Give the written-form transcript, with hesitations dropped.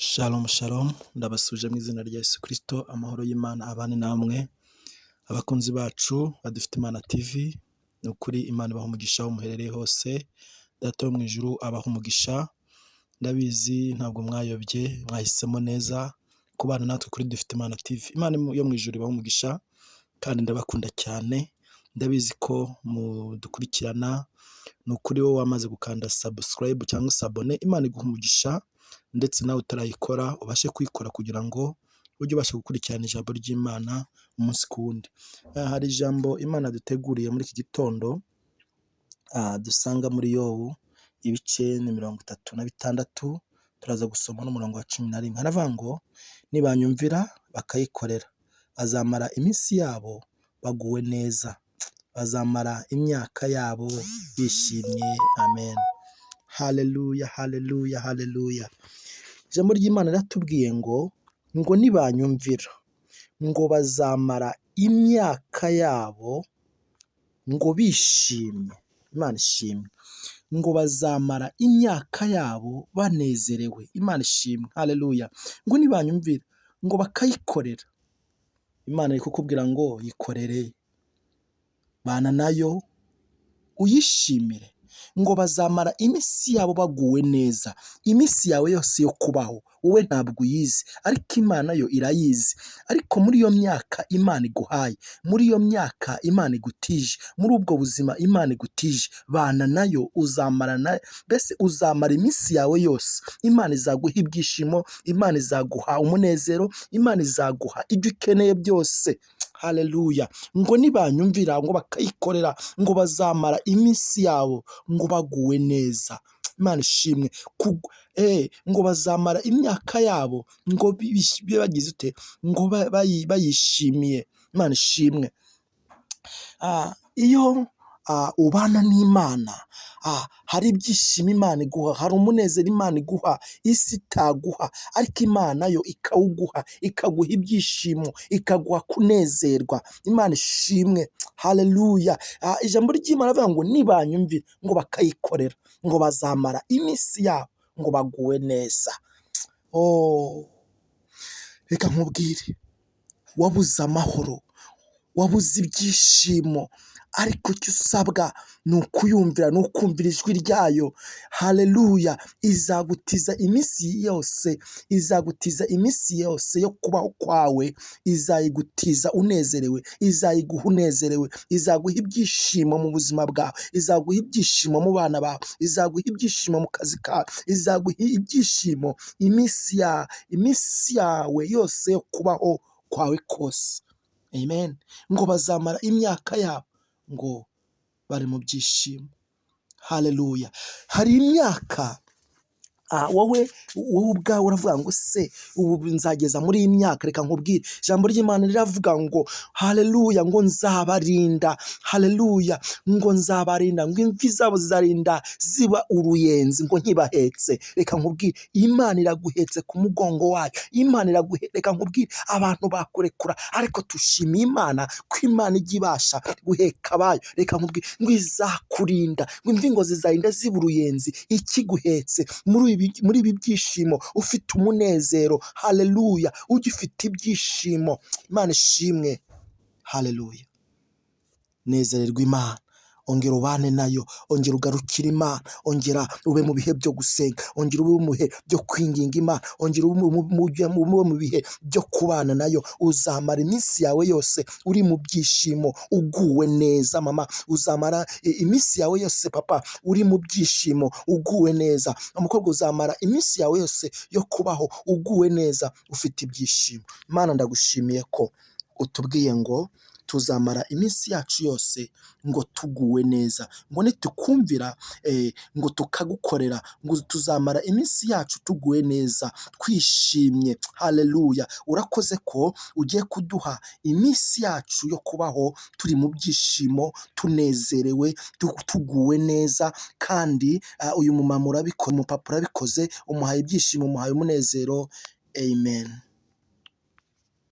Shalom shalom, ndabasuje mu izina rya Yesu Kristo, amahoro y'Imana abane namwe, abakunzi bacu badufite Imana TV, ni ukuri Imana ibaha umugisha aho muherereye hose, Data wo mu ijuru abaha umugisha, ndabizi ntabwo mwayobye, mwahisemo neza kubana natwe kuri dufite Imana TV. Imana yo mu ijuru ibaha umugisha kandi ndabakunda cyane, ndabizi ko mudukurikirana, ni ukuri wowe wamaze gukanda subscribe cyangwa se abone, Imana iguha umugisha ndetse nawe utarayikora ubashe kuyikora kugira ngo ujye ubasha gukurikirana ijambo ry'Imana umunsi ku wundi. Hari ijambo Imana duteguriye muri iki gitondo dusanga muri Yobu ibice ni 36, turaza gusoma n'umurongo wa 11. Haravuga ngo nibanyumvira bakayikorera bazamara iminsi yabo baguwe neza, bazamara imyaka yabo bishimye. Amen. Haleluya, haleluya, haleluya. Ijambo ry'Imana riratubwiye ngo nibanyumvira ngo bazamara imyaka yabo ngo bishimye. Imana ishimwe. Ngo bazamara imyaka yabo banezerewe. Imana ishimwe. Haleluya. Ngo nibanyumvira ngo bakayikorera. Imana iri kukubwira ngo yikorere, bana nayo uyishimire. Ngo bazamara iminsi yabo baguwe neza. Iminsi yawe yose yo kubaho wowe ntabwo uyizi, ariko Imana yo irayizi. Ariko muri iyo myaka Imana iguhaye, muri iyo myaka Imana igutije, muri ubwo buzima Imana igutije, bana nayo mbese uzamara iminsi yawe yose. Imana izaguha ibyishimo, Imana izaguha umunezero, Imana izaguha ibyo ukeneye byose. Haleluya. Ngo nibanyumvira ngo bakayikorera ngo bazamara iminsi yabo ngo baguwe neza. Imana ishimwe. Ngo bazamara imyaka yabo ngo bagize ute, ngo bayishimiye. Imana ishimwe. Iyo ubana n'Imana hari ibyishimo Imana iguha, hari umunezero Imana iguha isi itaguha, ariko Imana yo ikawuguha, ikaguha ibyishimo, ikaguha kunezerwa. Imana ishimwe. Haleluya. Ijambo ry'Imana rivuga ngo nibanyumvira ngo bakayikorera ngo bazamara iminsi yabo ngo baguwe neza. Reka nkubwire, wabuze amahoro, wabuze ibyishimo, ariko icyo usabwa ni ukuyumvira, ni ukumvira ijwi ryayo. Haleluya. Izagutiza iminsi yose, izagutiza iminsi yose yo kubaho kwawe, izayigutiza unezerewe, izayiguha unezerewe, izaguha ibyishimo mu buzima bwawe, izaguha ibyishimo mu bana bawe, izaguha ibyishimo mu kazi kawe, izaguha ibyishimo iminsi yawe yose yo kubaho kwawe kose. Amen. Ngo bazamara imyaka yabo ngo bari mu byishimo. Haleluya. Hari imyaka wowe ubwawe uravuga ngo se ubu nzageza muri iyi myaka. Reka nkubwire, ijambo ry'Imana riravuga ngo haleluya, ngo nzabarinda. Haleluya. Ngo nzabarinda, ngo imvi zabo zizarinda ziba uruyenzi, ngo nkibahetse. Reka nkubwire, Imana iraguhetse ku mugongo wayo. Imana reka nkubwire, abantu bakurekura, ariko tushimiye Imana ko Imana ijya ibasha guheka abayo. Reka nkubwire ngo izakurinda, ngo imvi ngo zizarinda ziba uruyenzi ikiguhetse muri ibi byishimo, ufite umunezero. Haleluya. Ugifite ibyishimo. Imana ishimwe. Haleluya. Nezererwa Imana, ongera ubane nayo, ongera ugarukire Imana, ongera ube mu bihe byo gusenga, ongera ube mu bihe byo kwinginga Imana, ongera ube mu bihe byo kubana nayo. Uzamara iminsi yawe yose uri mu byishimo uguwe neza. Mama, uzamara iminsi yawe yose papa uri mu byishimo uguwe neza. Umukobwa, uzamara iminsi yawe yose yo kubaho uguwe neza ufite ibyishimo. Imana ndagushimiye ko utubwiye ngo tuzamara iminsi yacu yose ngo tuguwe neza, ngo nitukumvira ngo tukagukorera ngo tuzamara iminsi yacu tuguwe neza twishimye. Haleluya. Urakoze ko ugiye kuduha iminsi yacu yo kubaho turi mu byishimo, tunezerewe, tuguwe neza. Kandi uyu mumama urabikora, umupapa urabikoze, umuhaye ibyishimo, umuhaye umunezero. Amen.